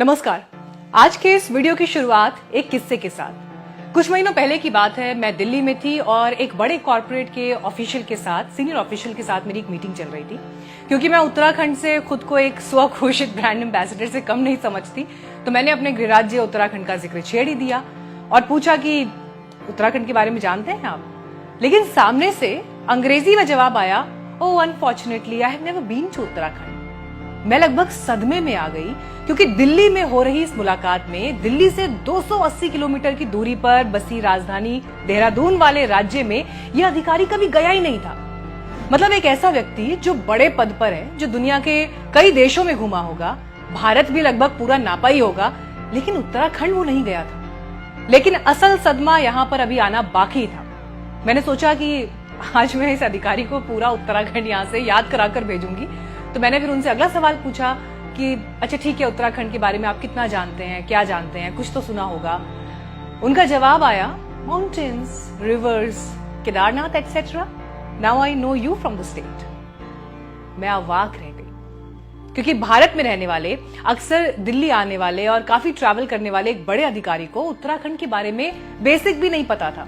नमस्कार। आज के इस वीडियो की शुरुआत एक किस्से के साथ। कुछ महीनों पहले की बात है, मैं दिल्ली में थी और एक बड़े कॉर्पोरेट के ऑफिशियल के साथ, सीनियर ऑफिशियल के साथ मेरी एक मीटिंग चल रही थी। क्योंकि मैं उत्तराखंड से खुद को एक स्वघोषित ब्रांड एम्बेसडर से कम नहीं समझती, तो मैंने अपने गृह राज्य उत्तराखंड का जिक्र छेड़ ही दिया और पूछा कि उत्तराखंड के बारे में जानते हैं आप। लेकिन सामने से अंग्रेजी में जवाब आया, oh unfortunately I have never been to Uttarakhand. मैं लगभग सदमे में आ गई, क्योंकि दिल्ली में हो रही इस मुलाकात में दिल्ली से 280 किलोमीटर की दूरी पर बसी राजधानी देहरादून वाले राज्य में यह अधिकारी कभी गया ही नहीं था। मतलब एक ऐसा व्यक्ति जो बड़े पद पर है, जो दुनिया के कई देशों में घूमा होगा, भारत भी लगभग पूरा नापा ही होगा, लेकिन उत्तराखंड वो नहीं गया था। लेकिन असल सदमा यहाँ पर अभी आना बाकी था। मैंने सोचा कि आज मैं इस अधिकारी को पूरा उत्तराखंड यहाँ से याद कराकर भेजूंगी। तो मैंने फिर उनसे अगला सवाल पूछा कि अच्छा ठीक है, उत्तराखंड के बारे में आप कितना जानते हैं, क्या जानते हैं, कुछ तो सुना होगा। उनका जवाब आया, mountains, reverse, Kedarnath etcetera. Now I know you from the state. मैं अवाक रह गई, क्योंकि भारत में रहने वाले, अक्सर दिल्ली आने वाले और काफी ट्रैवल करने वाले एक बड़े अधिकारी को उत्तराखंड के बारे में बेसिक भी नहीं पता था।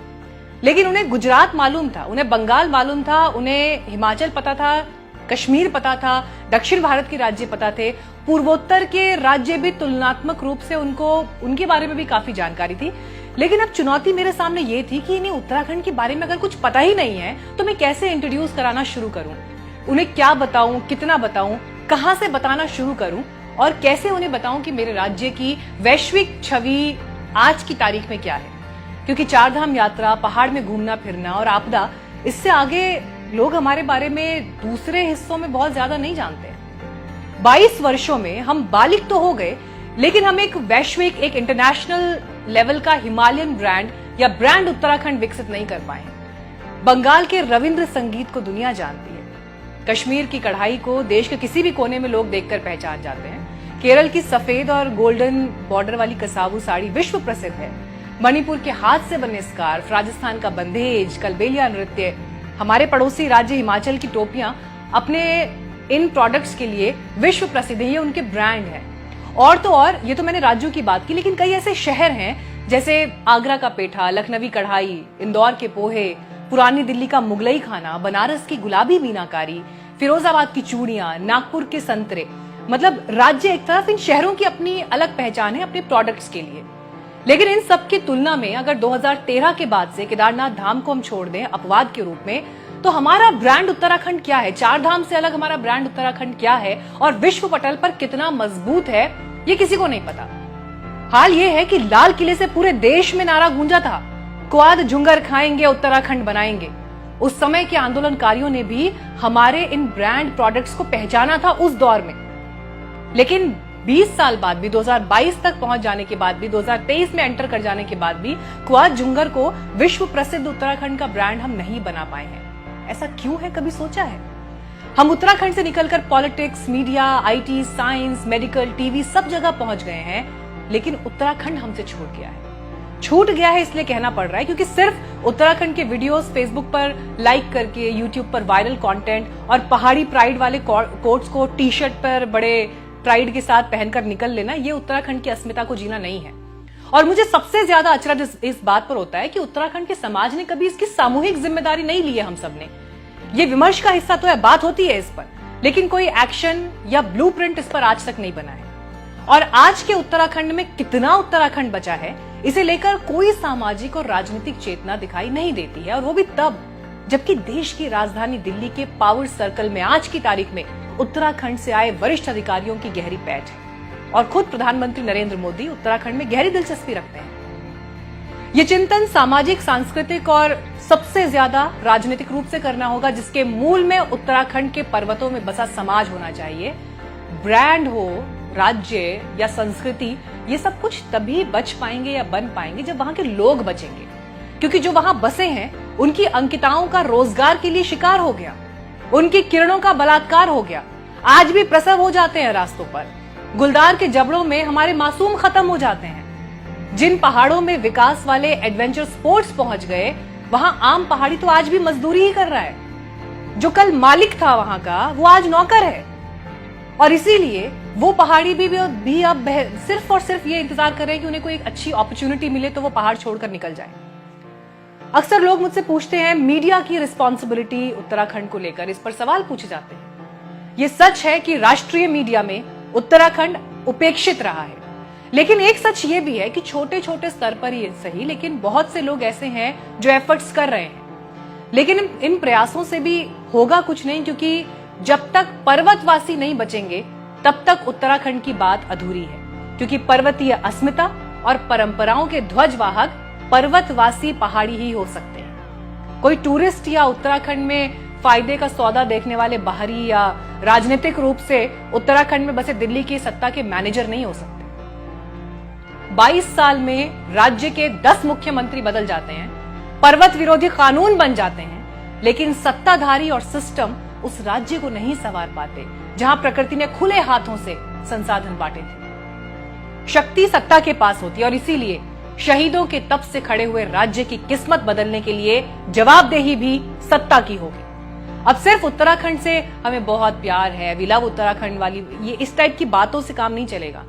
लेकिन उन्हें गुजरात मालूम था, उन्हें बंगाल मालूम था, उन्हें हिमाचल पता था, कश्मीर पता था, दक्षिण भारत के राज्य पता थे, पूर्वोत्तर के राज्य भी तुलनात्मक रूप से उनके बारे में भी काफी जानकारी थी। लेकिन अब चुनौती मेरे सामने ये थी कि इन्हें उत्तराखंड के बारे में अगर कुछ पता ही नहीं है तो मैं कैसे इंट्रोड्यूस कराना शुरू करूं, उन्हें क्या बताऊं, कितना बताऊं, कहां से बताना शुरू करूं और कैसे उन्हें बताऊं कि मेरे राज्य की वैश्विक छवि आज की तारीख में क्या है। क्योंकि चारधाम यात्रा, पहाड़ में घूमना फिरना और आपदा, इससे आगे लोग हमारे बारे में दूसरे हिस्सों में बहुत ज्यादा नहीं जानते। 22 वर्षों में हम बालिग तो हो गए, लेकिन हम एक वैश्विक, एक इंटरनेशनल लेवल का हिमालयन ब्रांड या ब्रांड उत्तराखंड विकसित नहीं कर पाए। बंगाल के रविंद्र संगीत को दुनिया जानती है, कश्मीर की कढ़ाई को देश के किसी भी कोने में लोग देखकर पहचान जाते हैं, केरल की सफेद और गोल्डन बॉर्डर वाली कसावू साड़ी विश्व प्रसिद्ध है, मणिपुर के हाथ से बने स्कार्फ, राजस्थान का बंधेज, कलबेलिया नृत्य, हमारे पड़ोसी राज्य हिमाचल की टोपियां अपने इन प्रोडक्ट्स के लिए विश्व प्रसिद्ध है, ये उनके ब्रांड है। और तो और, ये तो मैंने राज्यों की बात की, लेकिन कई ऐसे शहर हैं जैसे आगरा का पेठा, लखनवी कढ़ाई, इंदौर के पोहे, पुरानी दिल्ली का मुगलई खाना, बनारस की गुलाबी मीनाकारी, फिरोजाबाद की चूड़ियां, नागपुर के संतरे। मतलब राज्य एक तरफ, इन शहरों की अपनी अलग पहचान है अपने प्रोडक्ट्स के लिए। लेकिन इन सब की तुलना में अगर 2013 के बाद से केदारनाथ धाम को हम छोड़ दें अपवाद के रूप में, तो हमारा ब्रांड उत्तराखंड क्या है, चार धाम से अलग हमारा ब्रांड उत्तराखंड क्या है और विश्व पटल पर कितना मजबूत है, ये किसी को नहीं पता। हाल ये है कि लाल किले से पूरे देश में नारा गूंजा था, क्वाद झुंगर खाएंगे, उत्तराखंड बनाएंगे। उस समय के आंदोलनकारियों ने भी हमारे इन ब्रांड प्रोडक्ट्स को पहचाना था उस दौर में। लेकिन 20 साल बाद भी, 2022 तक पहुंच जाने के बाद भी, 2023 में एंटर कर जाने के बाद भी क्वाद झुंगर को विश्व प्रसिद्ध उत्तराखंड का ब्रांड हम नहीं बना पाए हैं। ऐसा क्यों है, कभी सोचा है? हम उत्तराखंड से निकलकर politics, media, IT, science, medical, TV सब जगह पहुंच गए हैं, लेकिन उत्तराखंड हमसे छूट गया है। छूट गया है इसलिए कहना पड़ रहा है क्योंकि सिर्फ उत्तराखंड के वीडियोस फेसबुक पर लाइक करके, यूट्यूब पर वायरल कंटेंट और पहाड़ी प्राइड वाले कोट्स को टी शर्ट पर बड़े प्राइड के साथ पहनकर निकल लेना, ये उत्तराखंड की अस्मिता को जीना नहीं है। और मुझे सबसे ज्यादा अचरज इस बात पर होता है कि उत्तराखंड के समाज ने कभी इसकी सामूहिक जिम्मेदारी नहीं ली है। हम सबने ये विमर्श का हिस्सा तो है, बात होती है इस पर, लेकिन कोई एक्शन या ब्लूप्रिंट इस पर आज तक नहीं बना है। और आज के उत्तराखंड में कितना उत्तराखंड बचा है, इसे लेकर कोई सामाजिक और राजनीतिक चेतना दिखाई नहीं देती है। और वो भी तब जबकि देश की राजधानी दिल्ली के पावर सर्कल में आज की तारीख में उत्तराखंड से आए वरिष्ठ अधिकारियों की गहरी पैठ है और खुद प्रधानमंत्री नरेंद्र मोदी उत्तराखंड में गहरी दिलचस्पी रखते हैं। ये चिंतन सामाजिक, सांस्कृतिक और सबसे ज्यादा राजनीतिक रूप से करना होगा, जिसके मूल में उत्तराखंड के पर्वतों में बसा समाज होना चाहिए। ब्रांड हो, राज्य या संस्कृति, ये सब कुछ तभी बच पाएंगे या बन पाएंगे जब वहां के लोग बचेंगे, क्योंकि जो वहां बसे हैं उनकी अंकिताओं का रोजगार के लिए शिकार हो गया, उनकी किरणों का बलात्कार हो गया। आज भी प्रसव हो जाते हैं रास्तों पर, गुलदार के जबड़ों में हमारे मासूम खत्म हो जाते हैं। जिन पहाड़ों में विकास वाले एडवेंचर स्पोर्ट्स पहुंच गए, वहां आम पहाड़ी तो आज भी मजदूरी ही कर रहा है। जो कल मालिक था वहां का, वो आज नौकर है। और इसीलिए वो पहाड़ी भी अब सिर्फ और सिर्फ ये इंतजार कर रहे हैं कि उन्हें कोई एक अच्छी अपॉर्चुनिटी मिले तो वो पहाड़ छोड़कर निकल जाए। अक्सर लोग मुझसे पूछते हैं मीडिया की रिस्पॉन्सिबिलिटी उत्तराखंड को लेकर, इस पर सवाल पूछे जाते हैं। ये सच है कि राष्ट्रीय मीडिया में उत्तराखंड उपेक्षित रहा है, लेकिन एक सच ये भी है कि छोटे छोटे स्तर पर ही सही, लेकिन बहुत से लोग ऐसे हैं जो एफर्ट्स कर रहे हैं। लेकिन इन प्रयासों से भी होगा कुछ नहीं, क्योंकि जब तक पर्वतवासी नहीं बचेंगे तब तक उत्तराखंड की बात अधूरी है। क्योंकि पर्वतीय अस्मिता और परंपराओं के ध्वजवाहक पर्वतवासी पहाड़ी ही हो सकते हैं। कोई टूरिस्ट या उत्तराखंड में फायदे का सौदा देखने वाले बाहरी या राजनीतिक रूप से उत्तराखंड में बसे दिल्ली की सत्ता के मैनेजर नहीं हो सकते। 22 साल में राज्य के 10 मुख्यमंत्री बदल जाते हैं, पर्वत विरोधी कानून बन जाते हैं, लेकिन सत्ताधारी और सिस्टम उस राज्य को नहीं संवार पाते जहां प्रकृति ने खुले हाथों से संसाधन बांटे थे। शक्ति सत्ता के पास होती है और इसीलिए शहीदों के तप से खड़े हुए राज्य की किस्मत बदलने के लिए जवाबदेही भी सत्ता की होगी। अब सिर्फ उत्तराखंड से हमें बहुत प्यार है, वी लव उत्तराखंड वाली ये इस टाइप की बातों से काम नहीं चलेगा,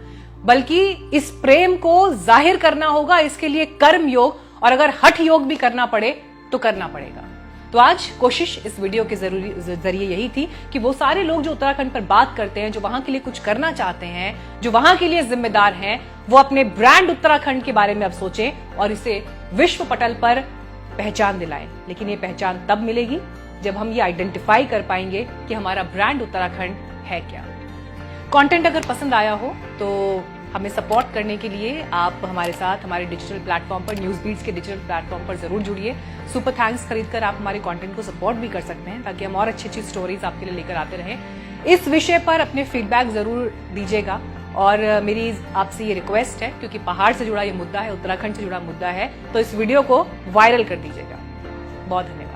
बल्कि इस प्रेम को जाहिर करना होगा। इसके लिए कर्म योग और अगर हठ योग भी करना पड़े तो करना पड़ेगा। तो आज कोशिश इस वीडियो के जरिए यही थी कि वो सारे लोग जो उत्तराखंड पर बात करते हैं, जो वहां के लिए कुछ करना चाहते हैं, जो वहां के लिए जिम्मेदार हैं, वो अपने ब्रांड उत्तराखंड के बारे में अब सोचें और इसे विश्व पटल पर पहचान दिलाएं। लेकिन ये पहचान तब मिलेगी जब हम ये आइडेंटिफाई कर पाएंगे कि हमारा ब्रांड उत्तराखंड है क्या। कंटेंट अगर पसंद आया हो तो हमें सपोर्ट करने के लिए आप हमारे साथ हमारे डिजिटल प्लेटफॉर्म पर, न्यूज बीट्स के डिजिटल प्लेटफॉर्म पर जरूर जुड़िए। सुपर थैंक्स खरीदकर आप हमारे कंटेंट को सपोर्ट भी कर सकते हैं, ताकि हम और अच्छी अच्छी स्टोरीज आपके लिए लेकर आते रहें। इस विषय पर अपने फीडबैक जरूर दीजिएगा और मेरी आपसे ये रिक्वेस्ट है, क्योंकि पहाड़ से जुड़ा ये मुद्दा है, उत्तराखंड से जुड़ा मुद्दा है, तो इस वीडियो को वायरल कर दीजिएगा। बहुत धन्यवाद।